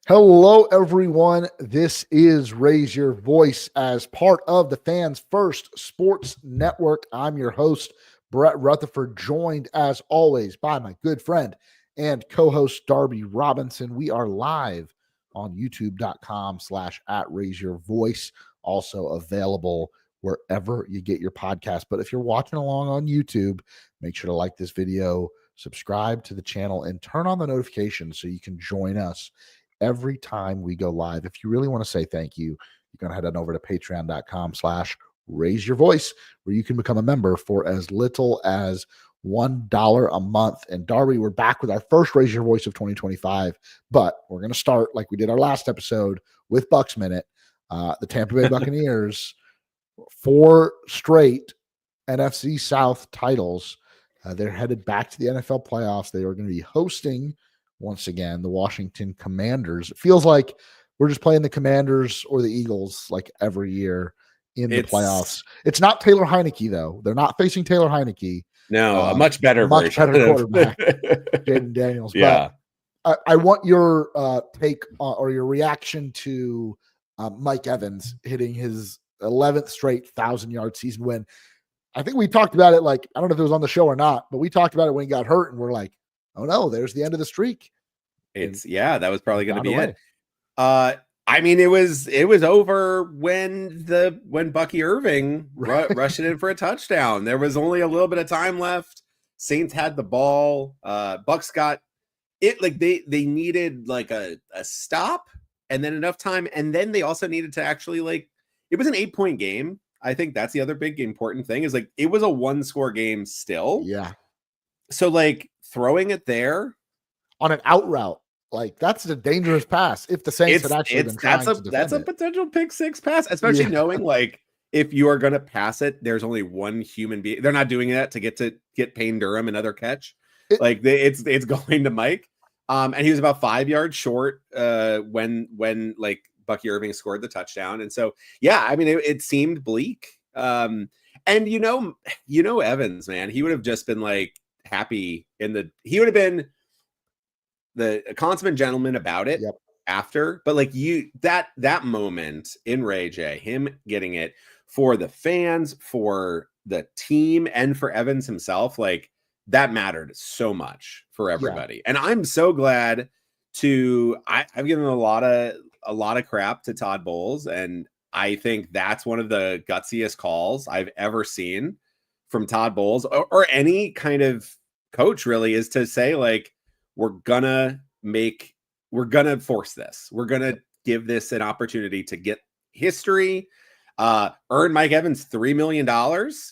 Hello, everyone. This is Raise Your Voice as part of the Fans First Sports Network. I'm your host, Brett Rutherford, joined as always by my good friend and co-host Darby Robinson. We are live on youtube.com/@raiseyourvoice, also available wherever you get your podcast. But if you're watching along on YouTube, make sure to like this video, subscribe to the channel, and turn on the notifications so you can join us every time we go live. If you really want to say thank you, you're going to head on over to patreon.com/raise your voice, where you can become a member for as little as $1 a month. And Darby, we're back with our first Raise Your Voice of 2025, but we're going to start like we did our last episode with Bucks Minute. The Tampa Bay Buccaneers, 4 straight NFC South titles. They're headed back to the NFL playoffs. They are going to be hosting once again the Washington Commanders. It feels like we're just playing the Commanders or the Eagles like every year in the playoffs. It's not Taylor Heineke, though. They're not facing Taylor Heineke. No, a much better quarterback, Jaden Daniels. Yeah. But I want your take or your reaction to Mike Evans hitting his 11th straight 1,000-yard season win. I think we talked about it, like, I don't know if it was on the show or not, but we talked about it when he got hurt, and we're like, oh no, there's the end of the streak. That was probably going to be it. I mean, it was over when Bucky Irving rushed it in for a touchdown. There was only a little bit of time left. Saints had the ball. Bucks got it. Like they needed like a stop and then enough time. And then they also needed to actually, like, it was an 8-point game. I think that's the other big important thing is, like, it was a 1-score game still. Yeah. So, like, throwing it there on an out route, like, that's a dangerous pass. If the Saints had actually been trying to defend that's a potential pick six pass, especially knowing, like, if you are going to pass it, there's only one human being. They're not doing that to get Payne Durham another catch. It's going to Mike. And he was about 5 yards short when like Bucky Irving scored the touchdown. And so, yeah, I mean, it seemed bleak. And you know, Evans, man, he would have just been like happy he would have been the consummate gentleman about it after. But like that moment in Ray J, him getting it for the fans, for the team, and for Evans himself, like, that mattered so much for everybody. Yeah. And I'm so glad I've given a lot of crap to Todd Bowles, and I think that's one of the gutsiest calls I've ever seen from Todd Bowles or any kind of coach, really, is to say, like, we're gonna force this. We're gonna give this an opportunity to get history. Earn Mike Evans $3 million.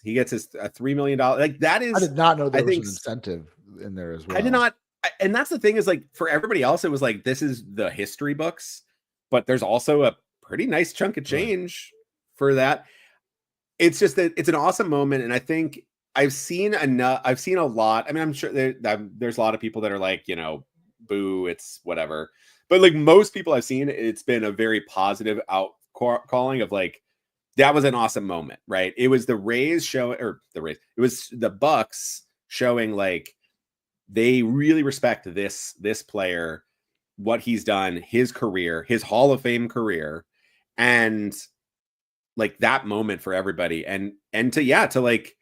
He gets his $3 million. Like, that is, I did not know there was an incentive in there as well. I did not. And that's the thing is, like, for everybody else, it was like, this is the history books, but there's also a pretty nice chunk of change for that. It's just that it's an awesome moment. And I think I've seen a lot. I mean, I'm sure there's a lot of people that are like, you know, boo, it's whatever. But like most people I've seen, it's been a very positive calling of, like, that was an awesome moment, right? It was the Rays it was the Bucks showing, like, they really respect this player, what he's done, his career, his Hall of Fame career, and, like, that moment for everybody. And to like,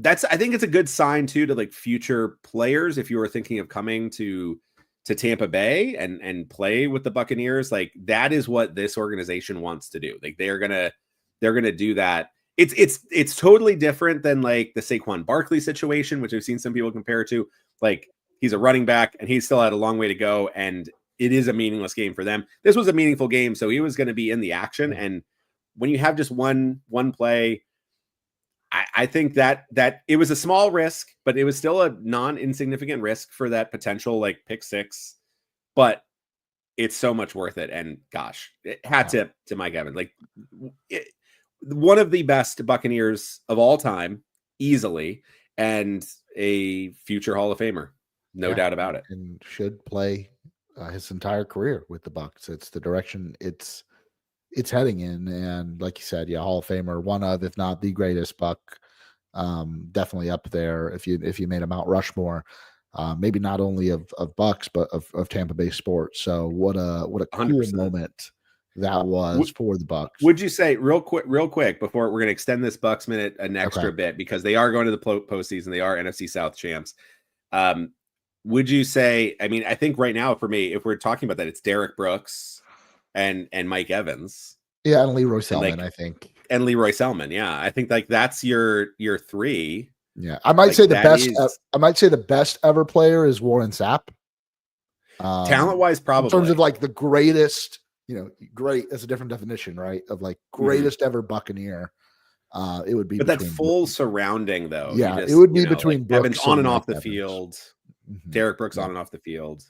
I think it's a good sign too, to like future players, if you were thinking of coming to Tampa Bay and play with the Buccaneers, like, that is what this organization wants to do. Like, they're gonna do that. It's totally different than like the Saquon Barkley situation, which I've seen some people compare to. Like, he's a running back and he still had a long way to go, and it is a meaningless game for them. This was a meaningful game, so he was going to be in the action. And when you have just one play, I think that it was a small risk, but it was still a non-insignificant risk for that potential, like, pick six. But it's so much worth it. And gosh, hat tip to Mike Evans. Like, one of the best Buccaneers of all time, easily, and a future Hall of Famer, no doubt about it. And should play his entire career with the Bucs. It's the direction it's heading in. And like you said, Hall of Famer, one of, if not the greatest Buck, definitely up there if you made a Mount Rushmore. maybe not only of Bucks, but of Tampa Bay sports. So what a cool 100%. moment that was for the Bucks. Would you say real quick before we're going to extend this Bucks minute an extra bit, because they are going to the postseason, they are NFC South champs. Would you say? I mean, I think right now for me, if we're talking about that, it's Derek Brooks and Mike Evans. Yeah, and Leroy Selman, I think. And Leroy Selman, yeah, I think like that's your three. Yeah, I might say the best. I might say the best ever player is Warren Sapp. Talent wise, probably in terms of like the greatest. Great. That's a different definition, right? Of like greatest ever Buccaneer. It would be, but that full surrounding though. Yeah, it would be between like Evans on and off the field. Derek Brooks on and off the field.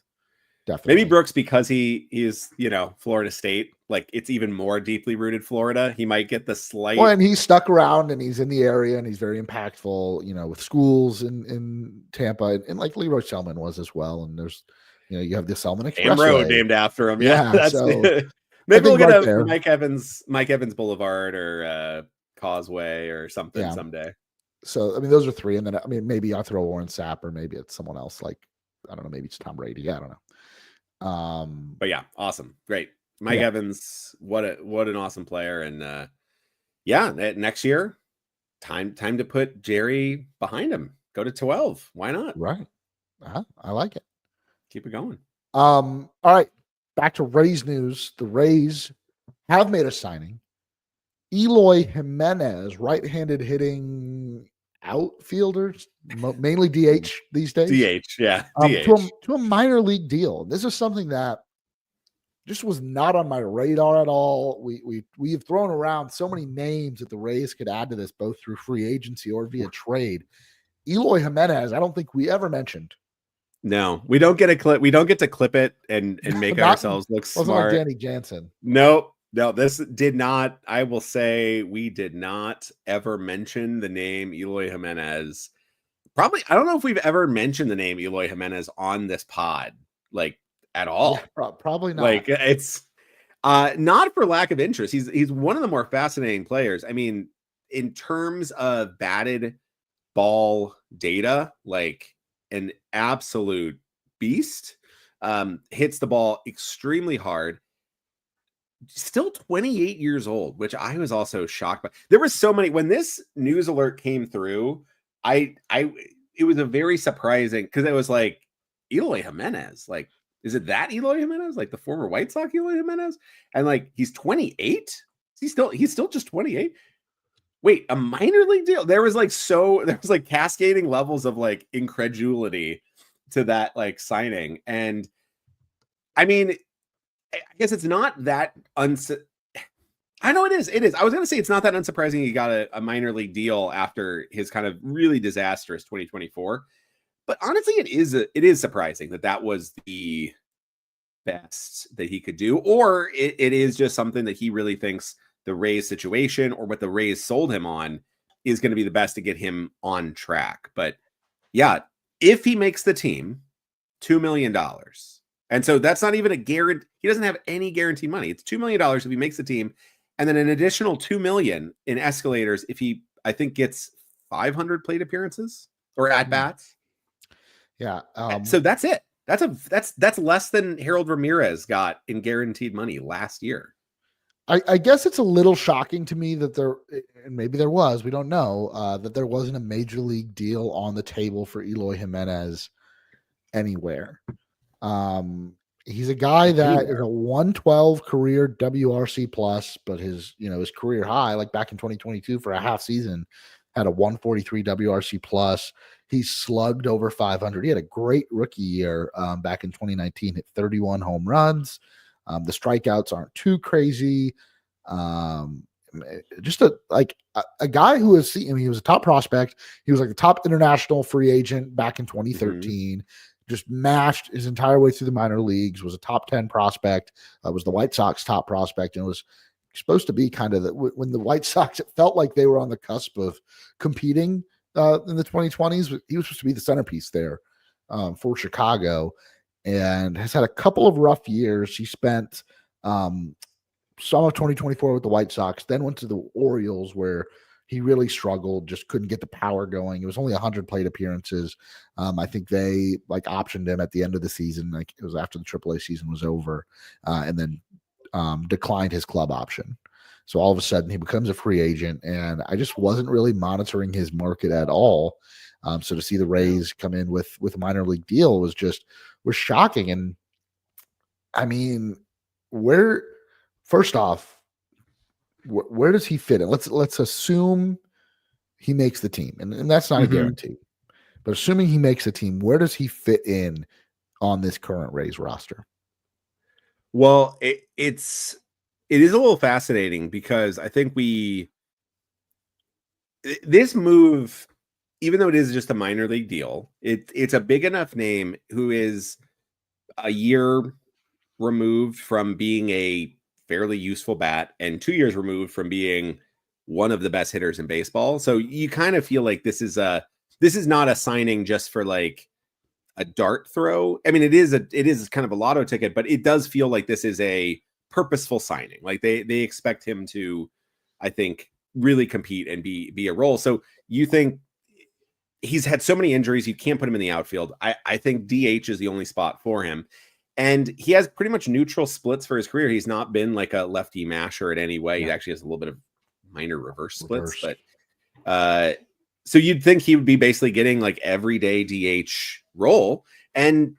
Definitely. Maybe Brooks, because he is, Florida State, like it's even more deeply rooted Florida. He might get the slight. Well, and he's stuck around and he's in the area and he's very impactful, with schools in Tampa, and like Leroy Selman was as well. And there's, you have the Selman Expressway road named after him. Yeah, that's so maybe we'll get a Mike Evans Boulevard or Causeway or something someday. So I mean, those are three, and then maybe I'll throw Warren Sapp, or maybe it's someone else. Like I don't know, maybe it's Tom Brady. I don't know. But yeah, awesome, great, Mike Evans. What an awesome player, and next year, time to put Jerry behind him. Go to 12. Why not? Right. I like it. Keep it going. All right. Back to Rays news. The Rays have made a signing. Eloy Jimenez, right-handed hitting outfielders, mainly DH these days. DH, yeah. To a minor league deal. This is something that just was not on my radar at all. We have thrown around so many names that the Rays could add to this, both through free agency or via trade. Eloy Jimenez, I don't think we ever mentioned. No, we don't get a clip. We don't get to clip it and make ourselves look smart. Wasn't like Danny Jansen. No, this did not. I will say we did not ever mention the name Eloy Jimenez. Probably, I don't know if we've ever mentioned the name Eloy Jimenez on this pod, like at all. Yeah, probably not. Like it's not for lack of interest. He's one of the more fascinating players. I mean, in terms of batted ball data, like an absolute beast. Hits the ball extremely hard. Still 28 years old, which I was also shocked by. There were so many when this news alert came through. It was a very surprising, because it was like Eloy Jimenez. Like, is it that Eloy Jimenez, like the former White Sox Eloy Jimenez? And like he's 28. He's still just 28. Wait, a minor league deal? There was like cascading levels of like incredulity to that like signing. And I mean, I guess it's not that I know it is. I was going to say it's not that unsurprising he got a minor league deal after his kind of really disastrous 2024. But honestly, it is surprising that was the best that he could do, or it is just something that he really thinks the Rays situation, or what the Rays sold him on, is going to be the best to get him on track. But yeah, if he makes the team, $2 million. And so that's not even a guarantee. He doesn't have any guaranteed money. It's $2 million if he makes the team, and then an additional $2 million in escalators if he, I think, gets 500 plate appearances or at bats. Yeah. So that's it. That's less than Harold Ramirez got in guaranteed money last year. I guess it's a little shocking to me that there, and maybe there was, we don't know, that there wasn't a major league deal on the table for Eloy Jimenez anywhere. He's a guy that is a 112 career WRC plus, but his career high, like back in 2022 for a half season, had a 143 WRC plus. He slugged over 500. He had a great rookie year back in 2019, hit 31 home runs. The strikeouts aren't too crazy. Just a guy who is, he was a top prospect. He was like the top international free agent back in 2013. Just mashed his entire way through the minor leagues, was a top 10 prospect, was the White Sox top prospect, and was supposed to be kind of when the White Sox, it felt like they were on the cusp of competing in the 2020s. He was supposed to be the centerpiece there for Chicago, and has had a couple of rough years. He spent some of 2024 with the White Sox, then went to the Orioles, where he really struggled, just couldn't get the power going. It was only 100 plate appearances. I think they optioned him at the end of the season. Like it was after the AAA season was over, and then declined his club option. So all of a sudden he becomes a free agent, and I just wasn't really monitoring his market at all. So to see the Rays come in with a minor league deal was shocking. And I mean, first off, where does he fit in? Let's assume he makes the team, and that's not a guarantee. But assuming he makes the team, where does he fit in on this current Rays roster? Well, it is a little fascinating because I think this move, even though it is just a minor league deal, it's a big enough name who is a year removed from being a fairly useful bat and 2 years removed from being one of the best hitters in baseball. So you kind of feel like this is not a signing just for like a dart throw. I mean, it is kind of a lotto ticket, but it does feel like this is a purposeful signing. Like they expect him to, I think, really compete and be a role. So you think he's had so many injuries, you can't put him in the outfield. I think DH is the only spot for him. And he has pretty much neutral splits for his career. He's not been like a lefty masher in any way. Yeah. He actually has a little bit of minor reverse splits, but so you'd think he would be basically getting like everyday DH role, and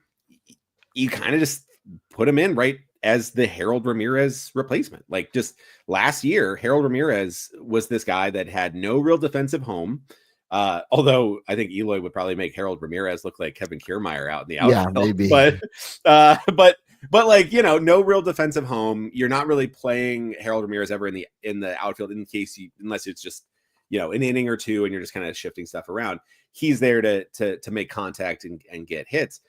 you kind of just put him in right as the Harold Ramirez replacement. Like just last year, Harold Ramirez was this guy that had no real defensive home. Although I think Eloy would probably make Harold Ramirez look like Kevin Kiermaier out in the outfield. Yeah, maybe. But like, you know, no real defensive home. You're not really playing Harold Ramirez ever in the outfield unless it's just, you know, an inning or two and you're just kind of shifting stuff around. He's there to make contact and get hits.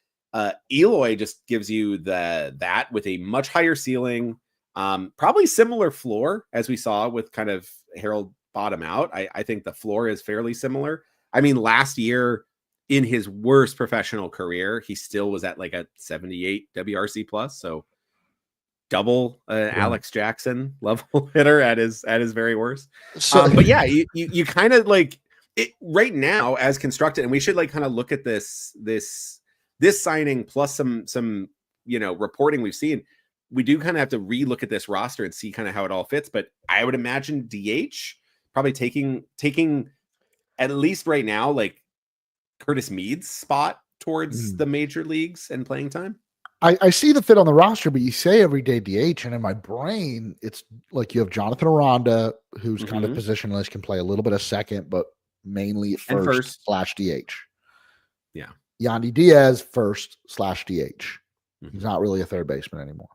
Eloy just gives you that with a much higher ceiling, probably similar floor as we saw with kind of Harold bottom out. I think the floor is fairly similar. I mean, last year in his worst professional career, he still was at like a 78 WRC plus. So double Alex Jackson level hitter at his very worst. So, but yeah, you kind of like it right now as constructed, and we should like kind of look at this signing plus some you know reporting we've seen. We do kind of have to relook at this roster and see kind of how it all fits. But I would imagine DH probably taking at least right now like Curtis Mead's spot towards the major leagues and playing time. I see the fit on the roster, but you say everyday DH, and in my brain, it's like you have Jonathan Aranda, who's kind of positionless, can play a little bit of second, but mainly first / DH. Yeah. Yandy Diaz first/DH. He's not really a third baseman anymore.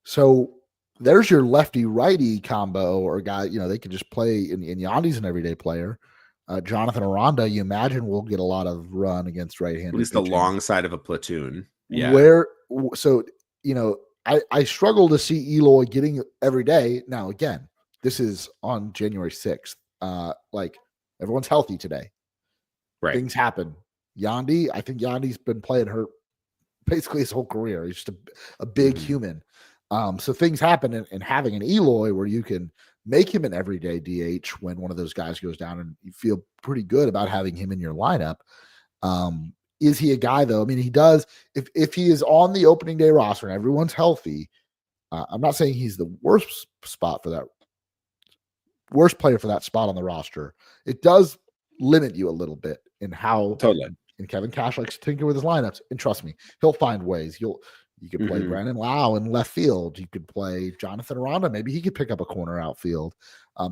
So there's your lefty-righty combo, or guy, you know, they could just play, in Yandy's an everyday player. Jonathan Aranda, you imagine, will get a lot of run against right-handed. At least the long side of a platoon. Yeah. So, you know, I struggle to see Eloy getting every day. Now, again, this is on January 6th. Like, everyone's healthy today. Right. Things happen. Yandy, I think Yandy's been playing hurt basically his whole career. He's just a big human. So things happen, and having an Eloy where you can make him an everyday DH when one of those guys goes down, and you feel pretty good about having him in your lineup. Is he a guy, though? I mean, he does. If he is on the opening day roster and everyone's healthy, I'm not saying he's the worst player for that spot on the roster. It does limit you a little bit in how totally. And Kevin Cash likes to tinker with his lineups, and trust me, he'll find ways. You could play Brandon Lau in left field. You could play Jonathan Aranda. Maybe he could pick up a corner outfield.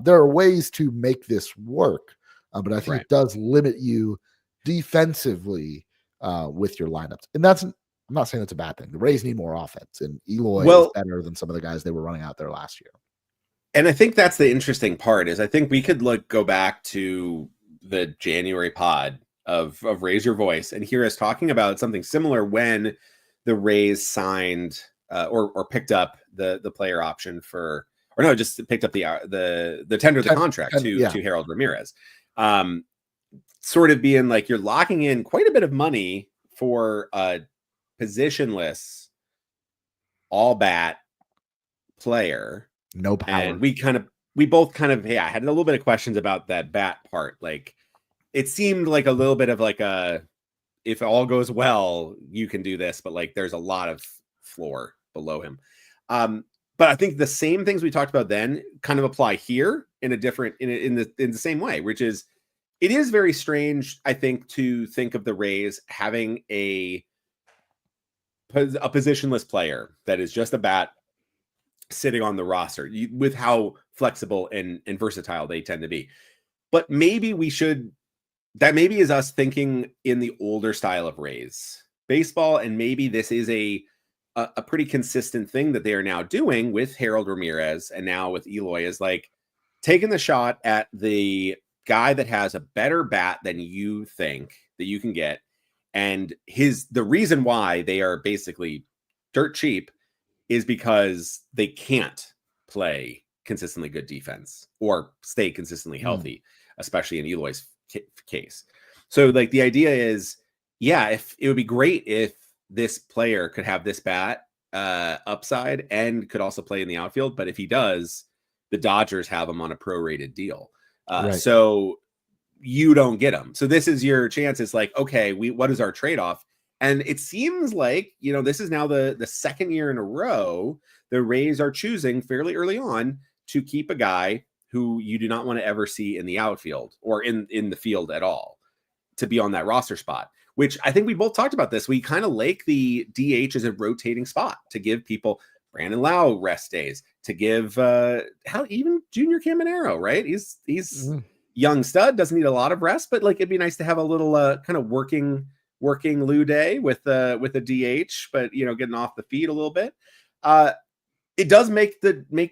There are ways to make this work, but I think it does limit you defensively with your lineups. And I'm not saying that's a bad thing. The Rays need more offense, and Eloy is better than some of the guys they were running out there last year. And I think that's the interesting part is I think we could go back to the January pod of Raise Your Voice and hear us talking about something similar when the Rays signed or picked up the player option just picked up the tender of the contract to Harold Ramirez. Sort of being like you're locking in quite a bit of money for a positionless all bat player. No power. And we kind of we both kind of had a little bit of questions about that bat part. Like, it seemed like a little bit of like if all goes well, you can do this, but like there's a lot of floor below him. But I think the same things we talked about then kind of apply here in a different in the same way, which is it is very strange, I think, to think of the Rays having a positionless player that is just a bat sitting on the roster with how flexible and versatile they tend to be. But maybe that maybe is us thinking in the older style of Rays baseball, and maybe this is a pretty consistent thing that they are now doing with Harold Ramirez and now with Eloy, is like taking the shot at the guy that has a better bat than you think that you can get. And the reason why they are basically dirt cheap is because they can't play consistently good defense or stay consistently healthy, especially in Eloy's case. So like the idea is, if it would be great if this player could have this bat upside and could also play in the outfield. But if he does, the Dodgers have him on a prorated deal. Right. So you don't get him. So this is your chance. It's like, okay, what is our trade-off? And it seems like, this is now the second year in a row the Rays are choosing fairly early on to keep a guy who you do not want to ever see in the outfield or in the field at all to be on that roster spot, which I think we both talked about this. We kind of like the DH as a rotating spot to give people Brandon Lau rest days, to give even Junior Caminero, right? He's young stud, doesn't need a lot of rest, but like it'd be nice to have a little kind of working Lou day with a DH, but getting off the feet a little bit. It does make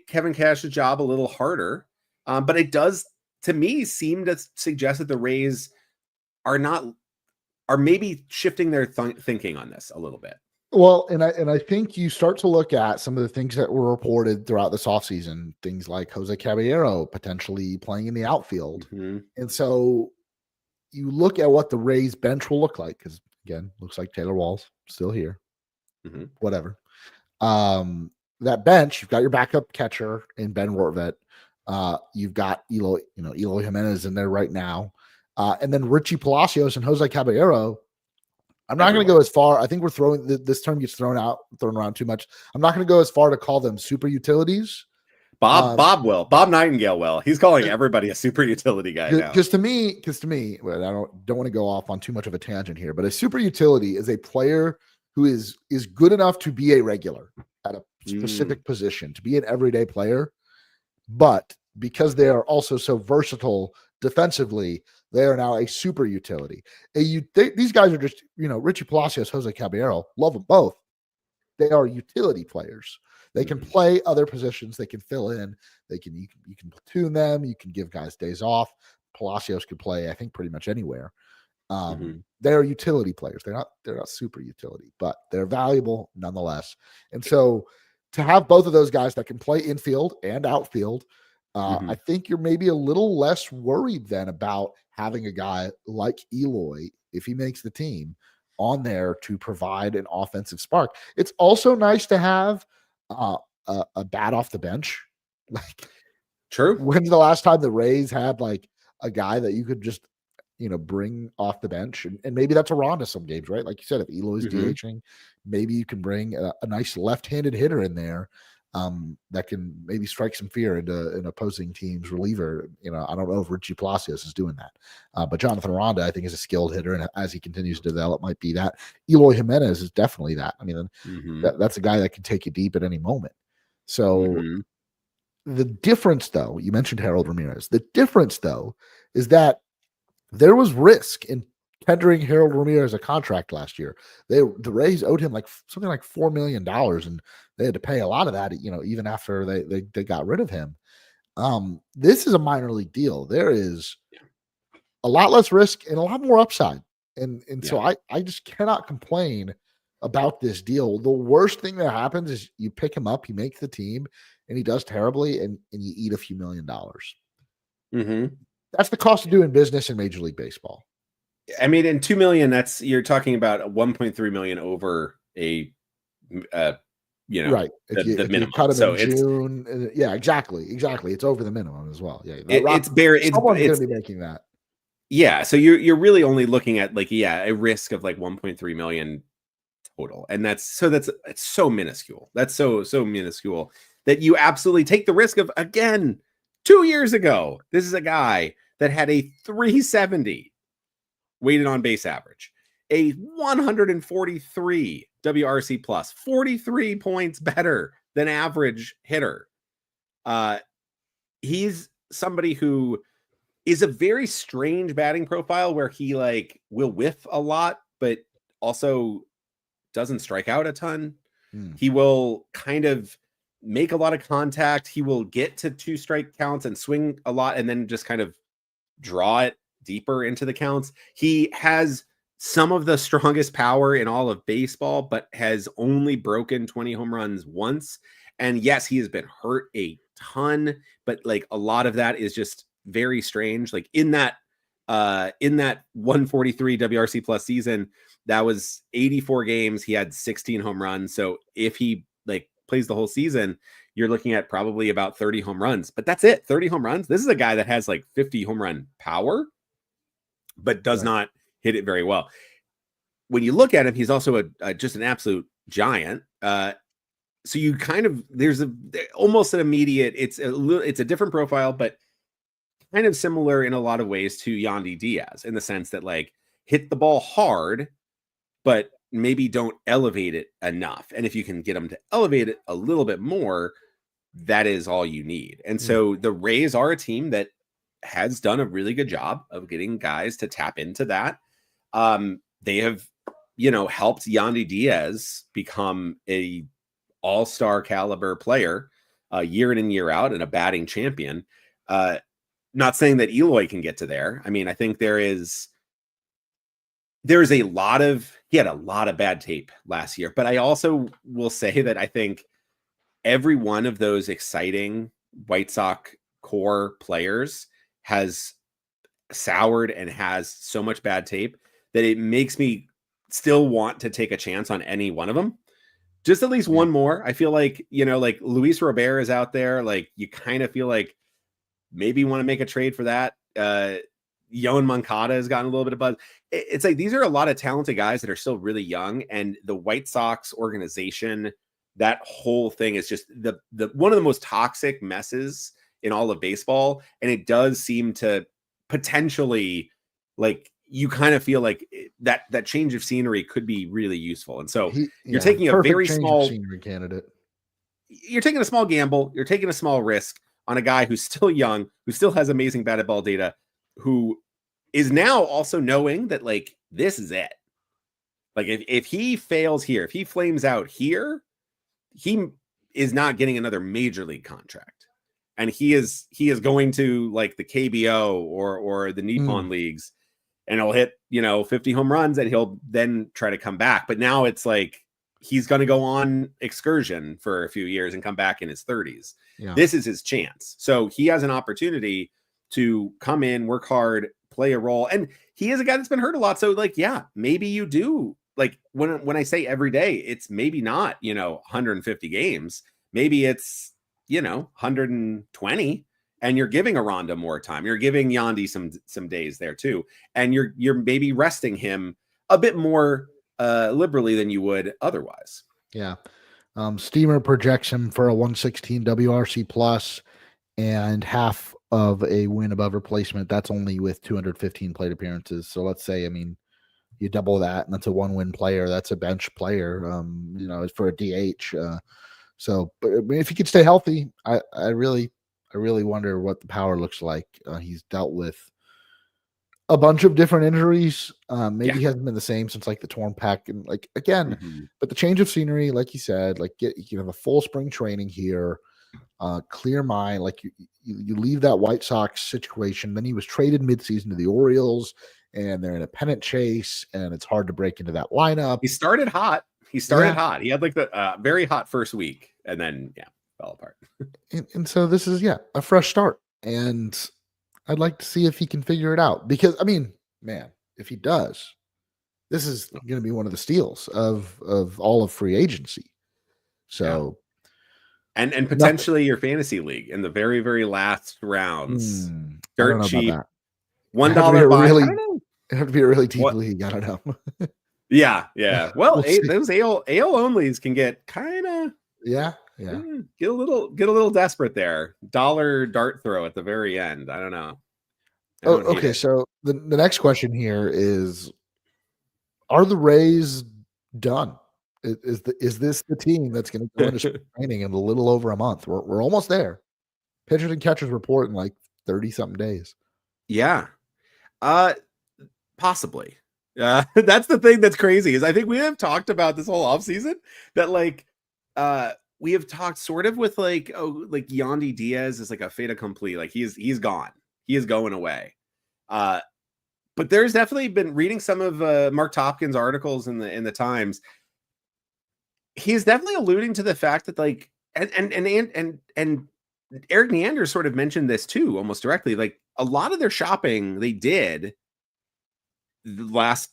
Kevin Cash's job a little harder, but it does to me seem to suggest that the Rays are maybe shifting their thinking on this a little bit. Well, and I think you start to look at some of the things that were reported throughout this offseason, things like Jose Caballero potentially playing in the outfield. Mm-hmm. And so you look at what the Rays bench will look like, because again, looks like Taylor Wall's still here. Mm-hmm. Whatever. That bench, you've got your backup catcher in Ben Rortvedt. You've got Eloy Jimenez in there right now. And then Richie Palacios and Jose Caballero. I'm not going to go as far. I think we're throwing this term gets thrown around too much. I'm not going to go as far to call them super utilities. Bob Nightingale will. He's calling everybody a super utility guy now. Because to me, well, I don't want to go off on too much of a tangent here, but a super utility is a player who is good enough to be a regular at a specific position, to be an everyday player, but because they are also so versatile defensively, they are now a super utility. These guys are just, Richie Palacios, Jose Caballero, love them both. They are utility players. They can play other positions. They can fill in. You can platoon them. You can give guys days off. Palacios could play, I think, pretty much anywhere. They're utility players. They're not super utility, but they're valuable nonetheless. And so to have both of those guys that can play infield and outfield, I think you're maybe a little less worried then about having a guy like Eloy, if he makes the team, on there to provide an offensive spark. It's also nice to have a bat off the bench. Like, true. When's the last time the Rays had like a guy that you could just bring off the bench, and maybe that's a Ronda some games, right? Like you said, if Eloy's DHing, maybe you can bring a nice left-handed hitter in there that can maybe strike some fear into an opposing team's reliever. I don't know if Richie Palacios is doing that, but Jonathan Ronda, I think, is a skilled hitter, and as he continues to develop, might be that. Eloy Jimenez is definitely that. I mean, that's a guy that can take you deep at any moment. So the difference, though, you mentioned Harold Ramirez. The difference, though, is that there was risk in tendering Harold Ramirez a contract last year. The Rays owed him like something like $4 million, and they had to pay a lot of that, even after they got rid of him. This is a minor league deal. There is a lot less risk and a lot more upside. And so I just cannot complain about this deal. The worst thing that happens is you pick him up, he makes the team, and he does terribly, and you eat a few $1 million. That's the cost of doing business in Major League Baseball. I mean, in $2 million, you're talking about a $1.3 million over a Right. The If you minimum. cut him So in it's June, yeah, exactly. It's over the minimum as well. Yeah, it's bare someone's going it's to be making that. yeah. So you're really only looking at like a risk of like 1.3 million total, and it's so minuscule. That's so minuscule that you absolutely take the risk of. Again, 2 years ago, this is a guy that had a 370 weighted on base average, a 143 WRC plus, 43 points better than average hitter. He's somebody who is a very strange batting profile where he like will whiff a lot, but also doesn't strike out a ton. He will kind of make a lot of contact. He will get to 2 strike counts and swing a lot and then just kind of draw it deeper into the counts. He has some of the strongest power in all of baseball, but has only broken 20 home runs once. And yes, he has been hurt a ton, but like a lot of that is just very strange. Like in that 143 WRC plus season, that was 84 games. He had 16 home runs. So if he like plays the whole season, you're looking at probably about 30 home runs, but that's it. 30 home runs. This is a guy that has like 50 home run power, but does not hit it very well. When you look at him, he's also just an absolute giant. So you kind of, there's almost an immediate, it's a different profile, but kind of similar in a lot of ways to Yandy Diaz in the sense that like hit the ball hard, but maybe don't elevate it enough. And if you can get them to elevate it a little bit more, that is all you need. And so the Rays are a team that has done a really good job of getting guys to tap into that. They have, helped Yandy Diaz become a all-star caliber player year in and year out and a batting champion. Not saying that Eloy can get to there. I mean, I think there's a lot of, he had a lot of bad tape last year, but I also will say that I think every one of those exciting White Sox core players has soured and has so much bad tape that it makes me still want to take a chance on any one of them. Just at least one more. I feel like, like Luis Robert is out there. Like you kind of feel like maybe you want to make a trade for that. Yoan Moncada has gotten a little bit of buzz. It's like, these are a lot of talented guys that are still really young, and the White Sox organization, that whole thing is just the one of the most toxic messes in all of baseball. And it does seem to potentially, like, you kind of feel like that change of scenery could be really useful. And so you're taking a very small scenery candidate. You're taking a small gamble. You're taking a small risk on a guy who's still young, who still has amazing batted ball data, who is now also knowing that like, this is it. Like if he fails here, if he flames out here, he is not getting another major league contract. And he is going to like the KBO or the Nippon leagues, and he'll hit, 50 home runs, and he'll then try to come back. But now it's like, he's going to go on excursion for a few years and come back in his 30s. Yeah. This is his chance. So he has an opportunity to come in, work hard, play a role. And he is a guy that's been hurt a lot. So like, yeah, maybe you do. Like when I say every day, it's maybe not, 150 games. Maybe it's, 120, and you're giving Aranda more time. You're giving Yandy some days there too. And you're maybe resting him a bit more liberally than you would otherwise. Yeah. Steamer projection for a 116 WRC plus and half of a win above replacement. That's only with 215 plate appearances. So let's say, you double that, and that's a 1-win player. That's a bench player, for a DH. But if he could stay healthy, I really wonder what the power looks like. He's dealt with a bunch of different injuries. Maybe he hasn't been the same since like the torn pec, and like again, but the change of scenery, like you said, like you have a full spring training here, clear mind. Like you leave that White Sox situation. Then he was traded midseason to the Orioles, and they're in a pennant chase, and it's hard to break into that lineup. He started hot. He had like the very hot first week, and then fell apart. and so this is a fresh start, and I'd like to see if he can figure it out, because man, if he does, this is going to be one of the steals of all of free agency. So, and potentially your fantasy league in the very, very last rounds. I don't Dirt know cheap. about that. $1 buy. I don't know. It'd have to be a really deep league. I don't know. Yeah. Well, We'll those AL onlys can get kind of get a little desperate there. Dollar dart throw at the very end. I don't know. Okay. So the next question here is: are the Rays done? Is this the team that's going to go into spring training in a little over a month? We're almost there. Pitchers and catchers report in like 30-something days. Yeah. Possibly. That's the thing that's crazy is I think we have talked about this whole offseason that like we have talked sort of with like Yandy Diaz is like a fait accompli. Like he's gone. He is going away. But there's definitely been reading some of Mark Topkins' articles in the Times. He's definitely alluding to the fact that like and Eric Neander sort of mentioned this too, almost directly. Like a lot of their shopping they did the last,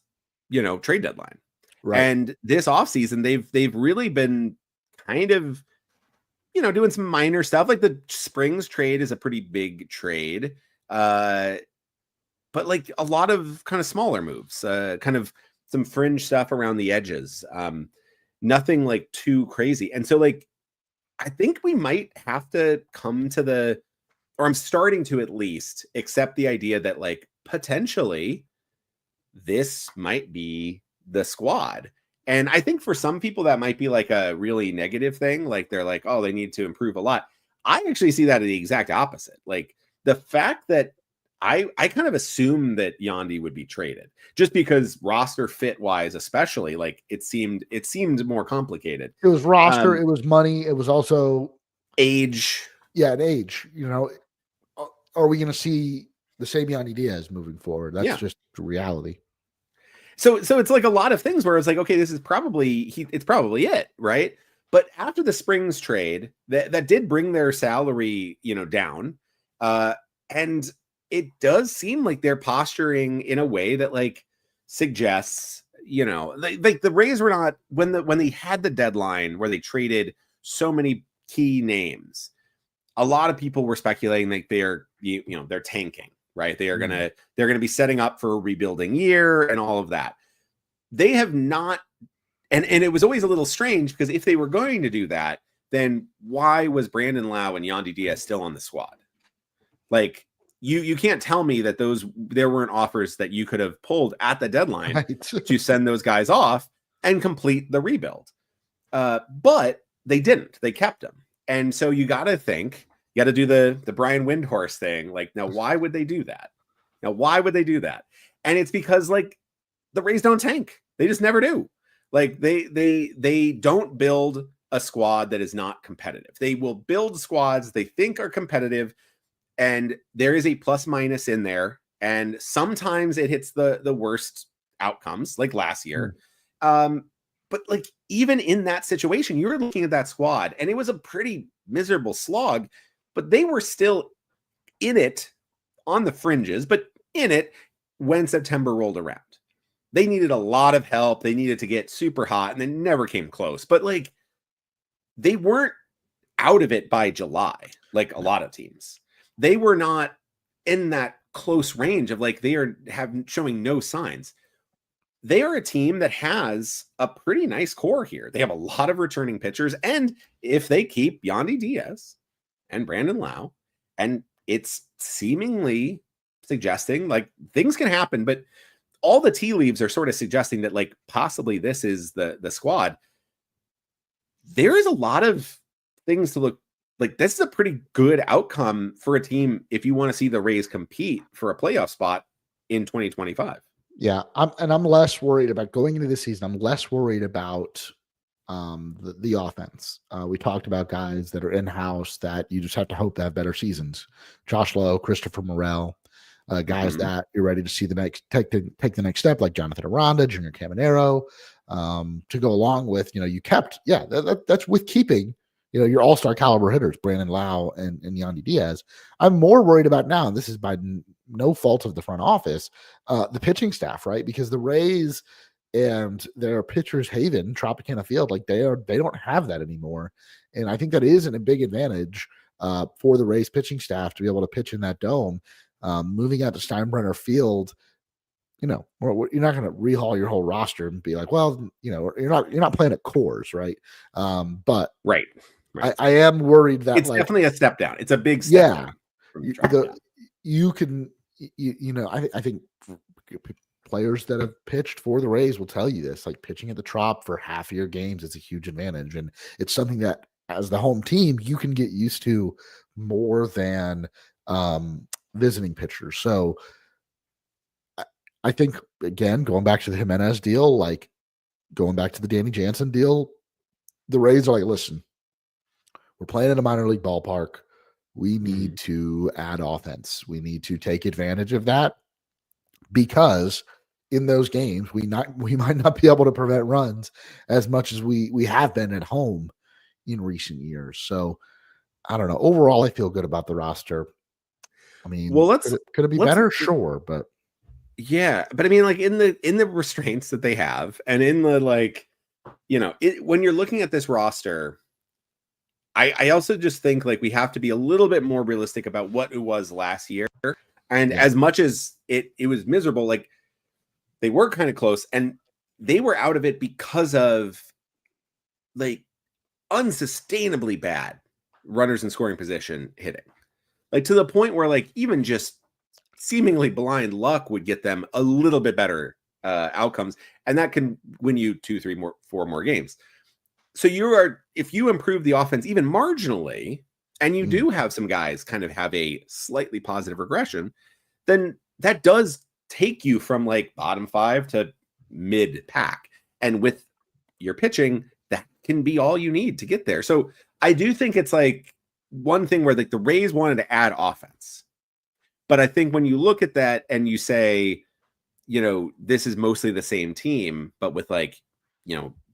trade deadline. Right. And this offseason, they've really been kind of, doing some minor stuff. Like the Springs trade is a pretty big trade. But like a lot of kind of smaller moves, kind of some fringe stuff around the edges. Nothing like too crazy. And so like, I think we might have to come to or I'm starting to at least accept the idea that like potentially this might be the squad. And I think for some people that might be like a really negative thing. Like they're like, oh, they need to improve a lot. I actually see that as the exact opposite. Like the fact that I kind of assume that Yandy would be traded just because roster fit wise, especially like it seemed more complicated. It was roster. It was money. It was also age. Yeah. And age, are we going to see the same Yandy Diaz moving forward? That's just reality. So it's like a lot of things where it's like, okay, this is probably it's probably it, right? But after the Springs trade, that did bring their salary, down. And it does seem like they're posturing in a way that like suggests, like the Rays were not when they had the deadline where they traded so many key names. A lot of people were speculating like they're tanking, right? They're going to be setting up for a rebuilding year and all of that. They have not. And it was always a little strange because if they were going to do that, then why was Brandon Lau and Yandy Diaz still on the squad? Like you can't tell me that there weren't offers that you could have pulled at the deadline to send those guys off and complete the rebuild. But they didn't. They kept them. And so you got to do the Brian Windhorse thing. Like, now, why would they do that? And it's because like the Rays don't tank. They just never do. Like they don't build a squad that is not competitive. They will build squads they think are competitive. And there is a plus minus in there. And sometimes it hits the worst outcomes like last year. But like, even in that situation, you were looking at that squad and it was a pretty miserable slog, but they were still in it on the fringes, but in it when September rolled around. They needed a lot of help. They needed to get super hot and they never came close, but like they weren't out of it by July, like a lot of teams. They were not in that close range of like, they are showing no signs. They are a team that has a pretty nice core here. They have a lot of returning pitchers. And if they keep Yandy Diaz and Brandon Lau, and it's seemingly suggesting like things can happen, but all the tea leaves are sort of suggesting that like possibly this is the squad. There is a lot of things to look like. This is a pretty good outcome for a team if you want to see the Rays compete for a playoff spot in 2025. Yeah, I'm less worried about going into this season. I'm less worried about the offense. We talked about guys that are in-house that you just have to hope to have better seasons. Josh Lowe, Christopher Morel, guys that you're ready to see take the next step, like Jonathan Aranda, Junior Caminero, to go along with, you kept, that's with keeping, your all-star caliber hitters, Brandon Lau and Yandy Diaz. I'm more worried about now, and this is by no fault of the front office, the pitching staff, right? Because the Rays, and their pitcher's haven, Tropicana Field, like they don't have that anymore. And I think that is a big advantage for the Rays pitching staff to be able to pitch in that dome. Moving out to Steinbrenner Field, you're not going to rehaul your whole roster and be like, well, you're not playing at Coors, right? But right. I am worried that it's definitely a step down. It's a big step down from I think players that have pitched for the Rays will tell you this, like pitching at the Trop for half of your games is a huge advantage. And it's something that as the home team, you can get used to more than visiting pitchers. So I think, again, going back to the Jimenez deal, like going back to the Danny Jansen deal, the Rays are like, listen, we're playing in a minor league ballpark. We need to add offense. We need to take advantage of that because in those games, we might not be able to prevent runs as much as we have been at home in recent years. So I don't know. Overall, I feel good about the roster. I mean, could it be better? Sure, but yeah, but I mean, like in the restraints that they have, and in the when you're looking at this roster, I also just think like we have to be a little bit more realistic about what it was last year. And as much as it was miserable, like they were kind of close, and they were out of it because of like unsustainably bad runners in scoring position hitting, like to the point where like even just seemingly blind luck would get them a little bit better outcomes, and that can win you 2, 3, 4 more games. So if you improve the offense even marginally, and you do have some guys kind of have a slightly positive regression, then that does take you from like bottom 5 to mid pack. And with your pitching, that can be all you need to get there. So I do think it's like one thing where like the Rays wanted to add offense. But I think when you look at that and you say, this is mostly the same team, but with like,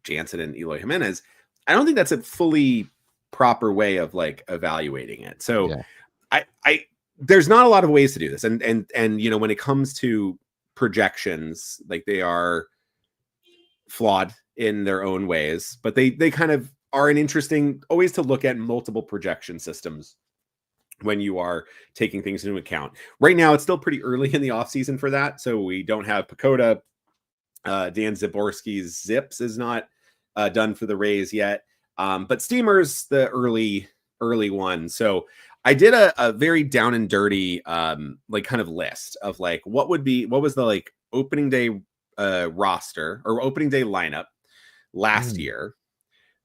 Jansen and Eloy Jimenez, I don't think that's a fully proper way of like evaluating it. So there's not a lot of ways to do this. And when it comes to projections, like they are flawed in their own ways, but they kind of are an interesting always to look at multiple projection systems when you are taking things into account. Right now, it's still pretty early in the offseason for that. So we don't have Pacoda. Dan Zaborski's Zips is not done for the Rays yet. But Steamer's the early one. So I did a very down and dirty like kind of list of like what was the like opening day roster or opening day lineup last year,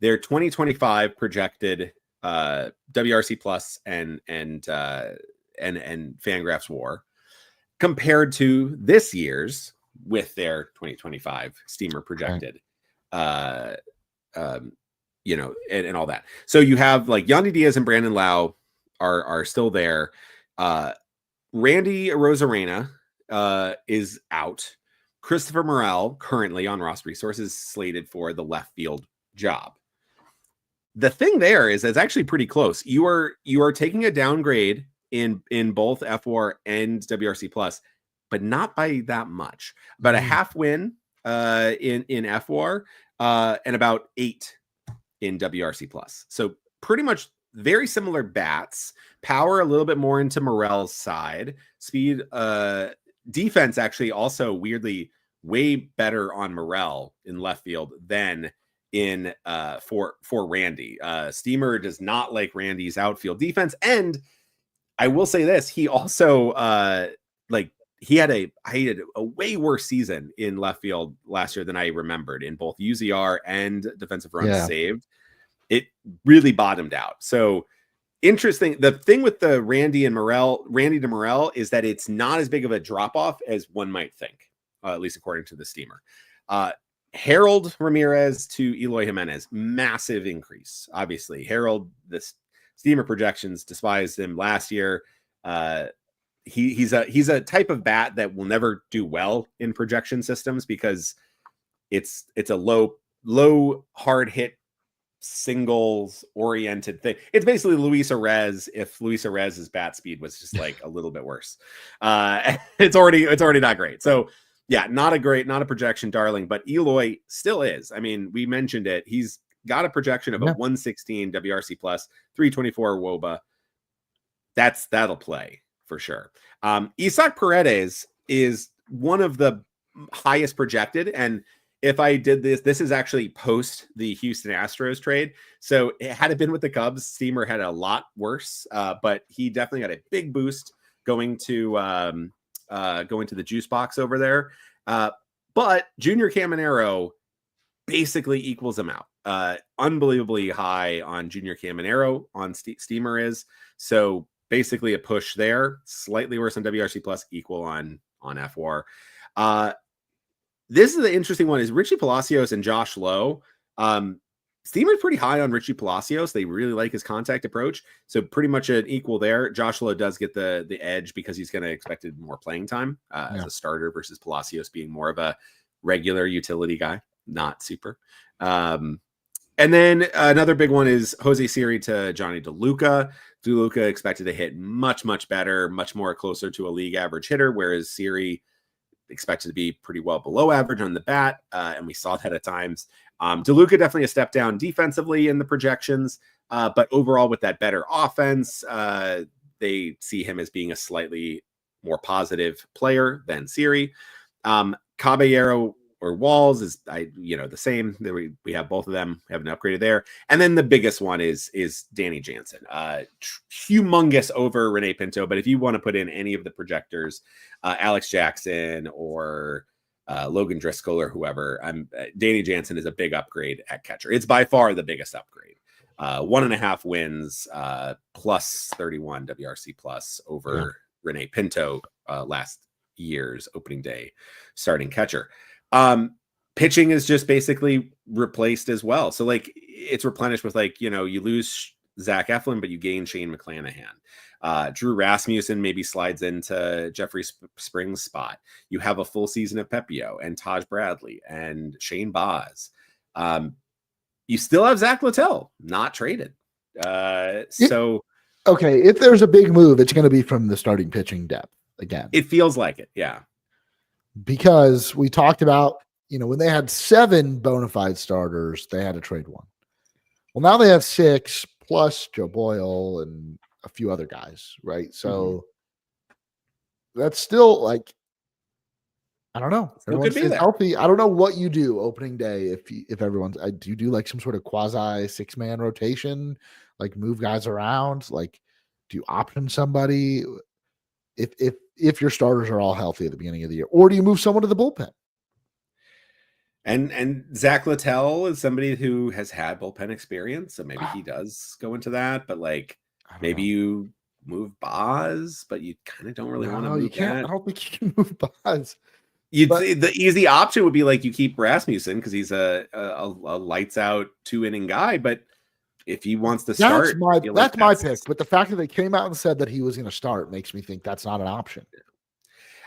their 2025 projected WRC Plus and Fangraphs WAR compared to this year's with their 2025 Steamer projected, and all that. So you have like Yandy Diaz and Brandon Lau are still there. Randy Arozarena is out. Christopher Morel, currently on Ross Resources, slated for the left field job. The thing there is it's actually pretty close. You are taking a downgrade in both FWAR and WRC Plus, but not by that much. About a half win in FWAR and about 8 in WRC Plus. So pretty much very similar bats. Power a little bit more into Morel's side. Speed, defense actually also weirdly way better on Morel in left field than in for Randy. Steamer does not like Randy's outfield defense, and I will say this: he also he had a way worse season in left field last year than I remembered in both UZR and defensive runs saved. It really bottomed out. So interesting. The thing with the Randy to Morel is that it's not as big of a drop off as one might think, at least according to the Steamer. Harold Ramirez to Eloy Jimenez, massive increase. Obviously, Harold, the Steamer projections despised him last year. He's a type of bat that will never do well in projection systems because it's a low hard hit singles oriented thing. It's basically Luis Arez if Luis Arez's bat speed was just like a little bit worse. It's already not great. So Yeah, not a projection darling, but Eloy still is. I mean, we mentioned it. He's got a projection of a 116 WRC plus, 324 WOBA. That'll play for sure. Isaac Paredes is one of the highest projected, and if I did this is actually post the Houston Astros trade. So had it been with the Cubs, Steamer had a lot worse, but he definitely got a big boost going to the juice box over there. But Junior Caminero basically equals him out. Unbelievably high on Junior Caminero on Steamer is. So basically a push there, slightly worse on WRC plus, equal on FWAR. This is the interesting one is Richie Palacios and Josh Lowe. Steamer's pretty high on Richie Palacios. They really like his contact approach. So pretty much an equal there. Josh Lowe does get the edge because he's going to expect more playing time as a starter versus Palacios being more of a regular utility guy, not super. And then another big one is Jose Siri to Johnny DeLuca. DeLuca expected to hit much, much better, much more closer to a league average hitter, whereas Siri expected to be pretty well below average on the bat. And we saw that at times. DeLuca definitely a step down defensively in the projections, but overall with that better offense, they see him as being a slightly more positive player than Siri. Caballero or Walls is the same. We have both of them, haven't upgraded there. And then the biggest one is Danny Jansen. Humongous over Rene Pinto, but if you want to put in any of the projectors, Alex Jackson or Logan Driscoll or whoever, Danny Jansen is a big upgrade at catcher. It's by far the biggest upgrade. 1.5 wins, plus 31 WRC plus over Rene Pinto last year's opening day starting catcher. Pitching is just basically replaced as well. So like it's replenished with you lose Zach Eflin, but you gain Shane McClanahan. Drew Rasmussen maybe slides into Jeffrey Springs' spot. You have a full season of Pepio and Taj Bradley and Shane Baz. You still have Zach Littell not traded. Okay, if there's a big move, it's going to be from the starting pitching depth again. It feels like it, yeah. Because we talked about, when they had 7 bona fide starters, they had to trade one. Well, now they have 6 plus Joe Boyle and a few other guys, right? So that's still I don't know. Everyone's healthy. I don't know what you do opening day if everyone's. Do you do like some sort of quasi 6-man rotation, like move guys around? Like, do you option somebody if your starters are all healthy at the beginning of the year, or do you move someone to the bullpen? And Zach Littell is somebody who has had bullpen experience, so maybe he does go into that. But maybe you move Baz, but you kind of don't really want to move. You can't. I don't think you can move Baz. The easy option would be you keep Rasmussen because he's a lights out 2-inning guy, but if he wants to start, that's my pick. But the fact that they came out and said that he was going to start makes me think that's not an option.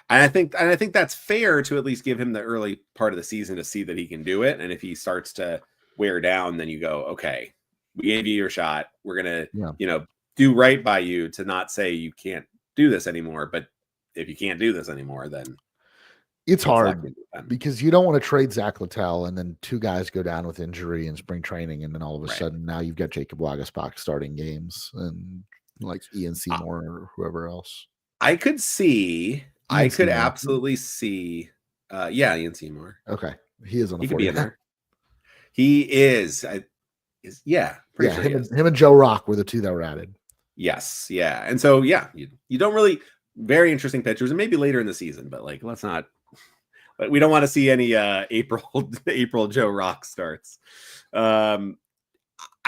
And I think that's fair to at least give him the early part of the season to see that he can do it. And if he starts to wear down, then you go, okay, we gave you your shot. We're gonna, do right by you to not say you can't do this anymore. But if you can't do this anymore, then it's hard because you don't want to trade Zach Littell and then 2 guys go down with injury in spring training, and then all of a sudden now you've got Jacob Waguespack starting games and Ian Seymour or whoever else. I could absolutely see. Ian Seymour. Okay, he is on the. He could be in there. He is. Him and Joe Rock were the 2 that were added. Yes, yeah, and so you don't really very interesting pitchers, and maybe later in the season, but let's not. But we don't want to see any April Joe Rock starts. I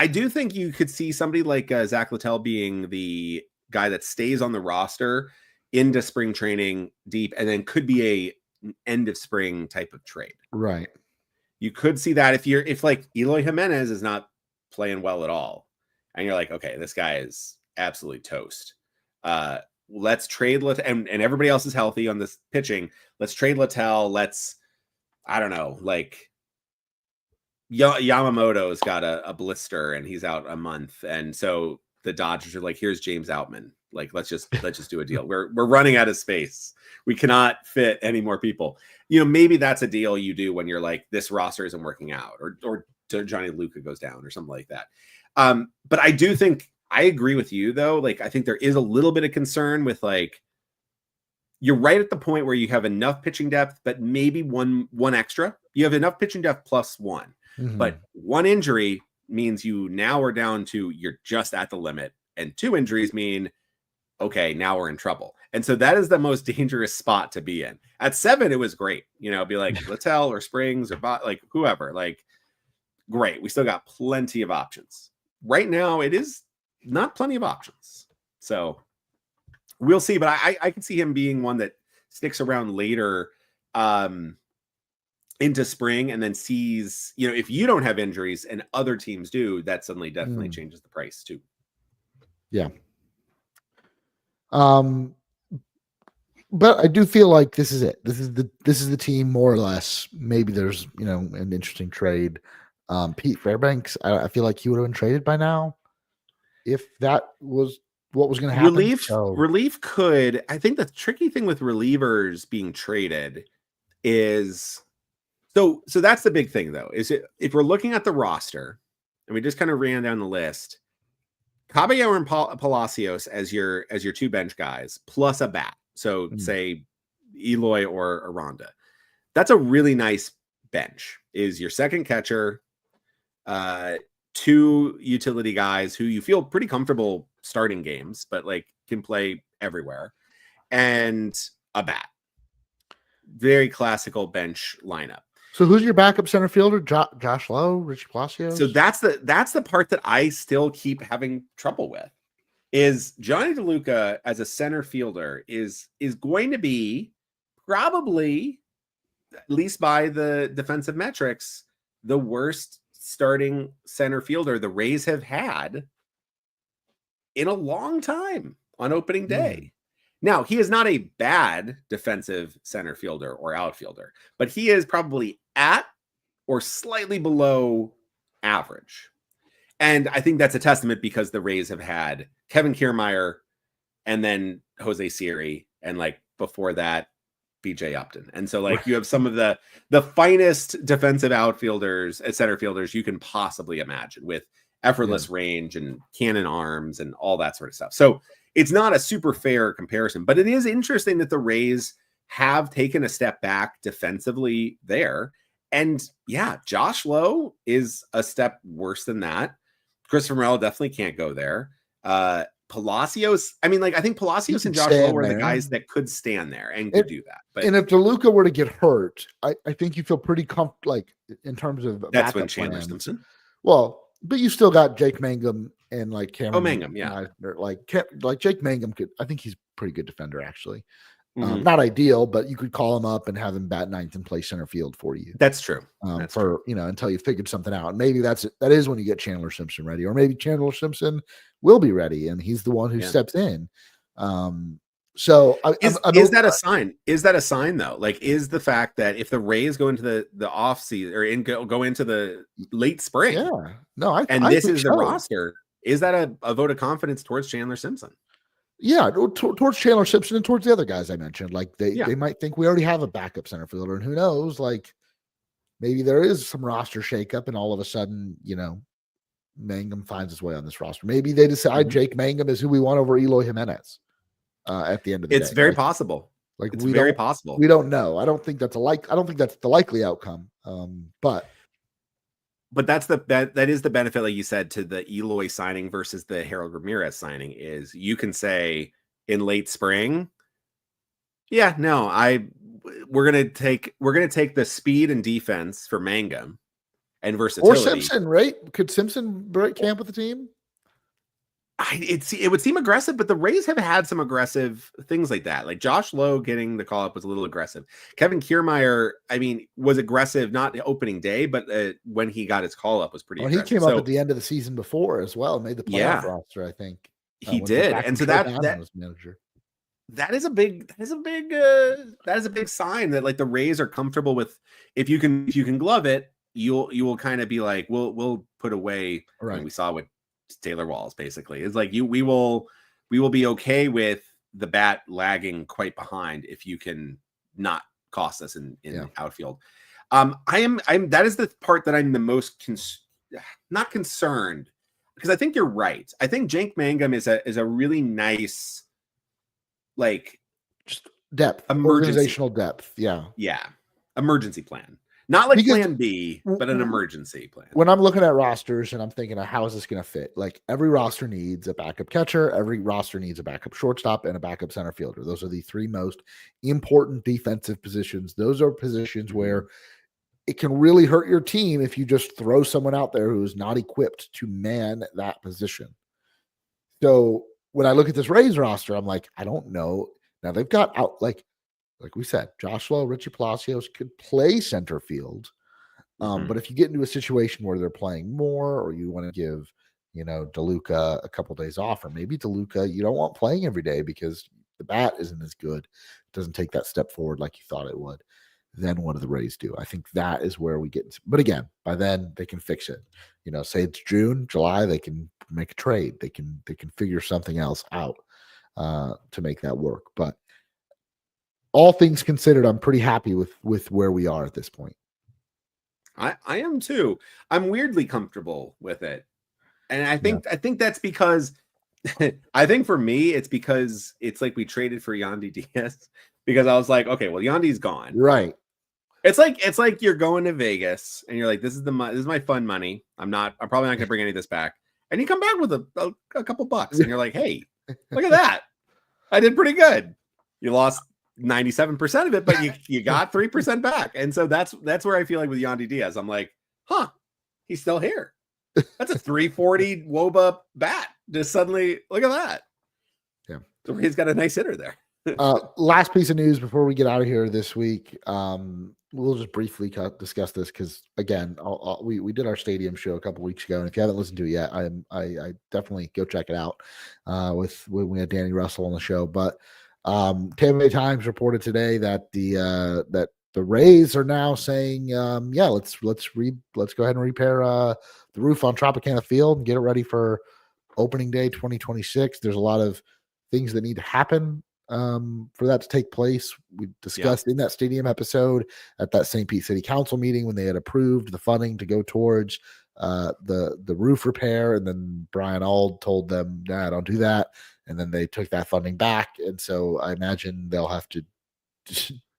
do think you could see somebody like Zach Littell being the guy that stays on the roster into spring training deep, and then could be a end of spring type of trade. Right. You could see that if Eloy Jimenez is not playing well at all, and you're like, okay, this guy is absolutely toast. Let's trade and everybody else is healthy on this pitching. Let's trade Littell. I don't know, Yamamoto's got a blister and he's out a month. And so the Dodgers are like, here's James Outman. Like, let's just do a deal. We're running out of space. We cannot fit any more people. Maybe that's a deal you do when you're like, this roster isn't working out, or Johnny Luca goes down or something like that. But I do think I agree with you though. Like, I think there is a little bit of concern with like, you're right at the point where you have enough pitching depth, but maybe one extra. You have enough pitching depth plus one, but one injury means you now are down to you're just at the limit, and 2 injuries mean, okay, now we're in trouble. And so that is the most dangerous spot to be in. At 7, it was great. Be like Littell or Springs or like whoever, like great. We still got plenty of options. Right now, it is not plenty of options. So we'll see, but I can see him being one that sticks around later into spring and then sees, if you don't have injuries and other teams do, that suddenly definitely changes the price too. Yeah. But I do feel like this is it. This is the team more or less. Maybe there's, an interesting trade. Pete Fairbanks, I feel like he would have been traded by now if that was what was going to happen. Relief could. I think the tricky thing with relievers being traded is so that's the big thing though, is if we're looking at the roster and we just kind of ran down the list, Caballero and Palacios as your 2 bench guys plus a bat. So say Eloy or Aranda. That's a really nice bench. Is your second catcher, 2 utility guys who you feel pretty comfortable starting games, but like can play everywhere, and a bat. Very classical bench lineup. So who's your backup center fielder? Josh Lowe, Richie Palacios? So that's the part that I still keep having trouble with. Is Johnny DeLuca as a center fielder is going to be probably, at least by the defensive metrics, the worst starting center fielder the Rays have had in a long time on opening day. Now, he is not a bad defensive center fielder or outfielder, but he is probably at or slightly below average. And I think that's a testament because the Rays have had Kevin Kiermaier and then Jose Siri, and like before that, BJ Upton. And so like you have some of the finest defensive outfielders and center fielders you can possibly imagine, with effortless range and cannon arms and all that sort of stuff. So it's not a super fair comparison, but it is interesting that the Rays have taken a step back defensively there. And yeah, Josh Lowe is a step worse than that. Christopher Morel definitely can't go there. Palacios, I mean, like, I think Palacios and Josh Lowe were the guys that could stand there and could do that. But and if DeLuca were to get hurt, I think you feel pretty comfortable, like in terms of that's when Chandler Simpson. Well, but you still got Jake Mangum and like Cameron. Oh, Mangum, yeah. Like Jake Mangum could. I think he's a pretty good defender, actually. Not ideal, but you could call him up and have him bat 9th and play center field for you. That's true. Until you figured something out. And maybe that is when you get Chandler Simpson ready, or maybe Chandler Simpson will be ready and he's the one who steps in. So is that a sign? Is that a sign though? Like, is the fact that if the Rays go into the off season or go into the late spring, this is the roster, is that a vote of confidence towards Chandler Simpson? Yeah, towards Chandler Simpson and towards the other guys I mentioned. Like they might think we already have a backup center fielder, and who knows? Like maybe there is some roster shakeup, and all of a sudden, Mangum finds his way on this roster. Maybe they decide Jake Mangum is who we want over Eloy Jimenez at the end of the day. It's very possible. Like it's very possible. We don't know. I don't think that's the likely outcome. But that's that is the benefit, like you said, to the Eloy signing versus the Harold Ramirez signing, is you can say in late spring, we're gonna take the speed and defense for Mangum and versatility. Or Simpson, right? Could Simpson break camp with the team? It would seem aggressive, but the Rays have had some aggressive things like that. Like Josh Lowe getting the call up was a little aggressive. Kevin Kiermaier, I mean, was aggressive, not opening day, but when he got his call up was pretty aggressive. He came up at the end of the season before as well, made the playoff roster, I think. He did. And so that is a big sign that like the Rays are comfortable with, if you can glove it, you will kind of be like, we'll put away, right. We saw with Taylor Walls, basically. It's like we will we will be okay with the bat lagging quite behind if you can not cost us in outfield. That is the part that I'm the most not concerned, because I think you're right. I think Cenk Mangum is a really nice, like, just depth, organizational depth. Yeah. Emergency plan. Not like Because plan B, but an emergency plan. When I'm looking at rosters and I'm thinking of how is this going to fit, like every roster needs a backup catcher, every roster needs a backup shortstop, and a backup center fielder. Those are the three most important defensive positions. Those are positions where it can really hurt your team if you just throw someone out there who is not equipped to man that position. So when I look at this Rays roster, I'm like, I don't know. Now they've got out, like we said, Joshua, Richie Palacios could play center field. But if you get into a situation where they're playing more, or you want to give, DeLuca a couple days off, or maybe DeLuca you don't want playing every day because the bat isn't as good, it doesn't take that step forward like you thought it would, then what do the Rays do? I think that is where we get into, but again, by then they can fix it. Say it's June, July, they can make a trade. They can figure something else out to make that work. But all things considered, I'm pretty happy with where we are at this point. I am too. I'm weirdly comfortable with it. And I think that's because I think for me, it's because it's like we traded for Yandy Diaz, because I was like, okay, well, Yandy's gone. Right. It's like you're going to Vegas and you're like, this is my fun money. I'm probably not gonna bring any of this back. And you come back with a couple bucks and you're like, hey, look at that. I did pretty good. You lost 97% of it, but you got 3% back. And so that's where I feel like with Yandy Diaz, I'm like, he's still here. That's a 340 Woba bat. Just suddenly, look at that. Yeah. So he's got a nice hitter there. Last piece of news before we get out of here this week. We'll just briefly discuss this because, again, we did our stadium show a couple weeks ago, and if you haven't listened to it yet, I definitely go check it out. When we had Danny Russell on the show, but Tampa Bay Times reported today that the Rays are now saying, let's go ahead and repair the roof on Tropicana Field and get it ready for opening day 2026. There's a lot of things that need to happen for that to take place. We discussed in that stadium episode at that St. Pete City Council meeting when they had approved the funding to go towards the roof repair, and then Brian Auld told them, "Nah, don't do that." And then they took that funding back, and so I imagine they'll have to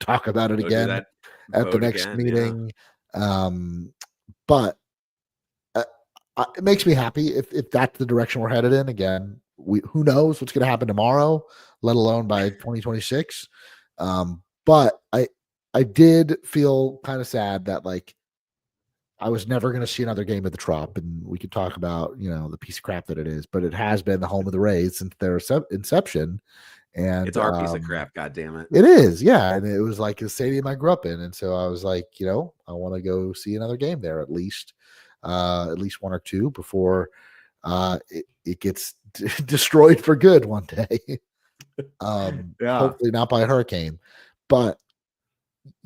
talk about it again at the next meeting. Yeah. But it makes me happy if that's the direction we're headed in. Again, who knows what's going to happen tomorrow, let alone by 2026. But I did feel kind of sad that, like, I was never going to see another game at the Trop, and we could talk about, the piece of crap that it is, but it has been the home of the Rays since their inception. And it's our piece of crap. God damn it. It is. Yeah. And it was like a stadium I grew up in. And so I was like, I want to go see another game there, at least one or two before it gets destroyed for good one day. Hopefully not by a hurricane, but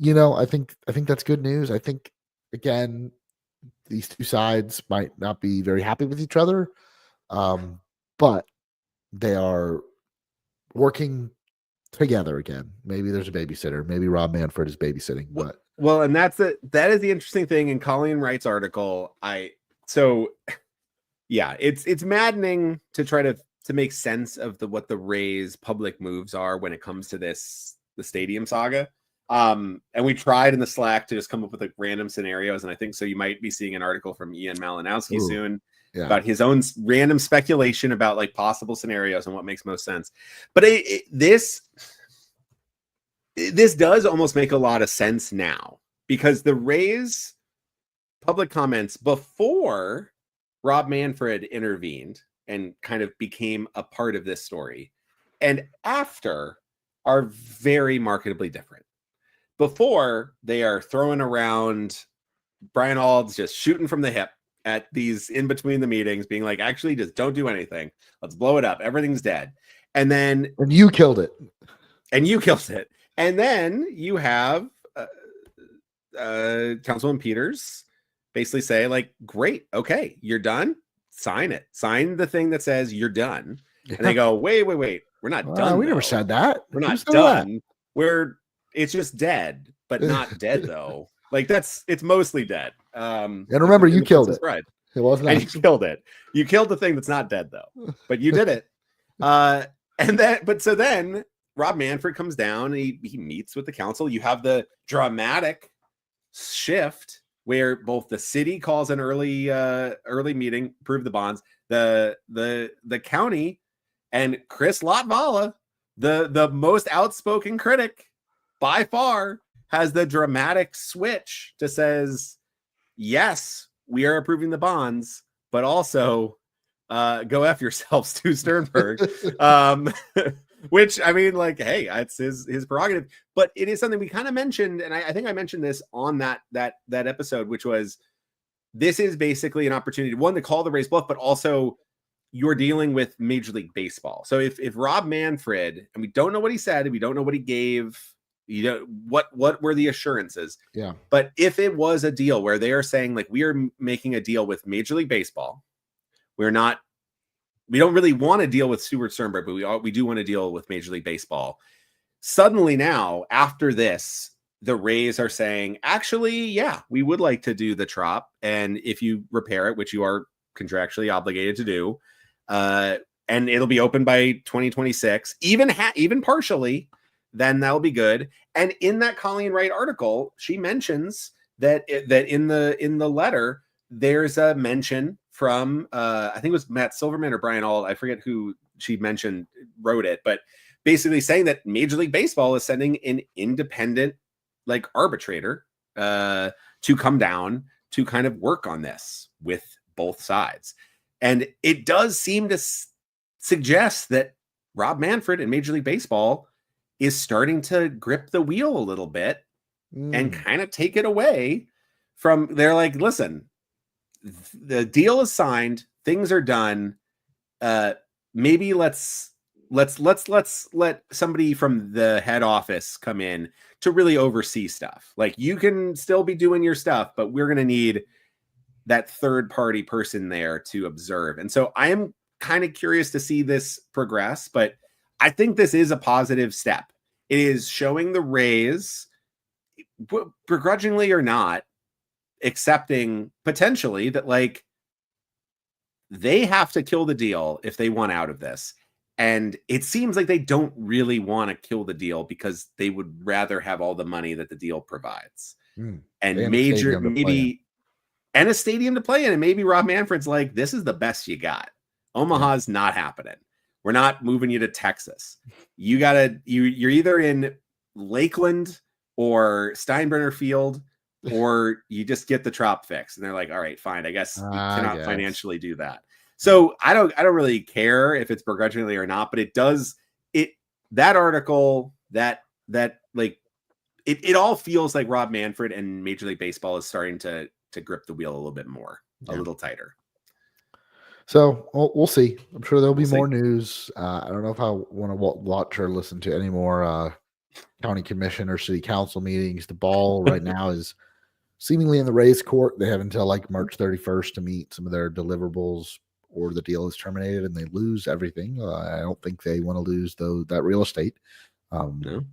I think that's good news. I think, again, these two sides might not be very happy with each other, but they are working together again. Maybe there's a babysitter. Maybe Rob Manfred is babysitting. But and that is the interesting thing in Colleen Wright's article. It's maddening to try to make sense of what the Rays' public moves are when it comes to the stadium saga. And we tried in the Slack to just come up with like random scenarios. And I think so you might be seeing an article from Ian Malinowski soon about his own random speculation about like possible scenarios and what makes most sense. But this does almost make a lot of sense now, because the Rays' public comments before Rob Manfred intervened and kind of became a part of this story, and after, are very markedly different. Before, they are throwing around Brian Ald's just shooting from the hip at these in between the meetings, being like, actually, just don't do anything. Let's blow it up. Everything's dead. And you killed it. And then you have Councilman Peters basically say, like, great, okay, you're done. Sign it. Sign the thing that says you're done. And they go, wait, we're not done. We though. never said that. We're Who not said done. It's just dead, but not dead though. Like it's mostly dead. And remember, you killed it. Bride. It wasn't. And you killed it. You killed the thing that's not dead though, but you did it. So then Rob Manfred comes down and he meets with the council. You have the dramatic shift where both the city calls an early meeting, approve the bonds, the county, and Chris Latvala, the most outspoken critic by far, has the dramatic switch to says, yes, we are approving the bonds, but also go F yourselves, Stu Sternberg. Which, I mean, like, hey, it's his prerogative. But it is something we kind of mentioned, and I think I mentioned this on that episode, which was, this is basically an opportunity, one, to call the Rays bluff, but also you're dealing with Major League Baseball. So if Rob Manfred, and we don't know what he said, we don't know what he gave, you know, what were the assurances? Yeah. But if it was a deal where they are saying, like, we are making a deal with Major League Baseball, we don't really want to deal with Stuart Sternberg, but we do want to deal with Major League Baseball. Suddenly now, after this, the Rays are saying, actually, yeah, we would like to do the Trop. And if you repair it, which you are contractually obligated to do, and it'll be open by 2026, even partially, then that'll be good. And in that Colleen Wright article, she mentions that in the letter, there's a mention from I think it was Matt Silverman or Brian Auld, I forget who she mentioned wrote it, but basically saying that Major League Baseball is sending an independent, like, arbitrator to come down to kind of work on this with both sides. And it does seem to suggest that Rob Manfred and Major League Baseball is starting to grip the wheel a little bit and kind of take it away from, they're like, listen, the deal is signed, things are done. Maybe let's let somebody from the head office come in to really oversee stuff. Like, you can still be doing your stuff, but we're going to need that third party person there to observe. And so I am kind of curious to see this progress, but I think this is a positive step. It is showing the Rays, begrudgingly or not, accepting potentially that, like, they have to kill the deal if they want out of this. And it seems like they don't really want to kill the deal because they would rather have all the money that the deal provides. And a stadium to play in. And maybe Rob Manfred's like, this is the best you got. Omaha's not happening. We're not moving you to Texas. You're either in Lakeland or Steinbrenner Field, or you just get the Trop fix. And they're like, all right, fine. I guess we cannot financially do that. So I don't really care if it's begrudgingly or not, but that article, that like, it all feels like Rob Manfred and Major League Baseball is starting to grip the wheel a little bit more, a little tighter. So we'll see. I'm sure there'll be more news. I don't know if I want to watch or listen to any more county commission or city council meetings. The ball right now is seemingly in the Rays court. They have until like March 31st to meet some of their deliverables, or the deal is terminated and they lose everything. I don't think they want to lose that real estate. No.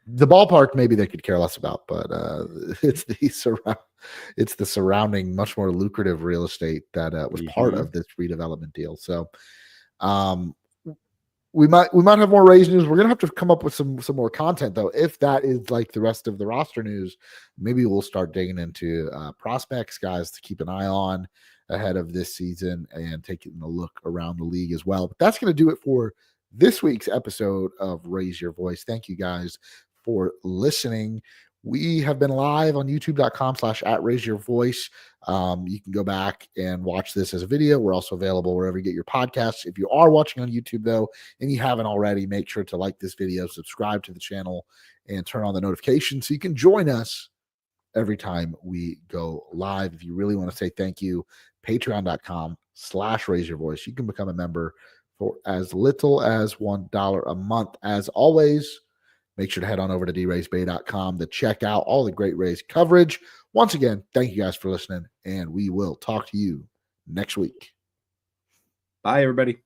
The ballpark, maybe they could care less about, but it's the surrounding, much more lucrative real estate that was part of this redevelopment deal. So we might have more Rays news. We're gonna have to come up with some more content, though. If that is like the rest of the roster news, maybe we'll start digging into prospects, guys, to keep an eye on ahead of this season and taking a look around the league as well. But that's going to do it for this week's episode of Raise Your Voice. Thank you guys for listening. We have been live on youtube.com/@raiseyourvoice. You can go back and watch this as a video. We're also available wherever you get your podcasts. If you are watching on YouTube, though, and you haven't already, make sure to like this video, subscribe to the channel, and turn on the notifications so you can join us every time we go live. If you really want to say thank you, patreon.com/raiseyourvoice. You can become a member for as little as $1 a month. As always, make sure to head on over to draysbay.com to check out all the great Rays coverage. Once again, thank you guys for listening, and we will talk to you next week. Bye, everybody.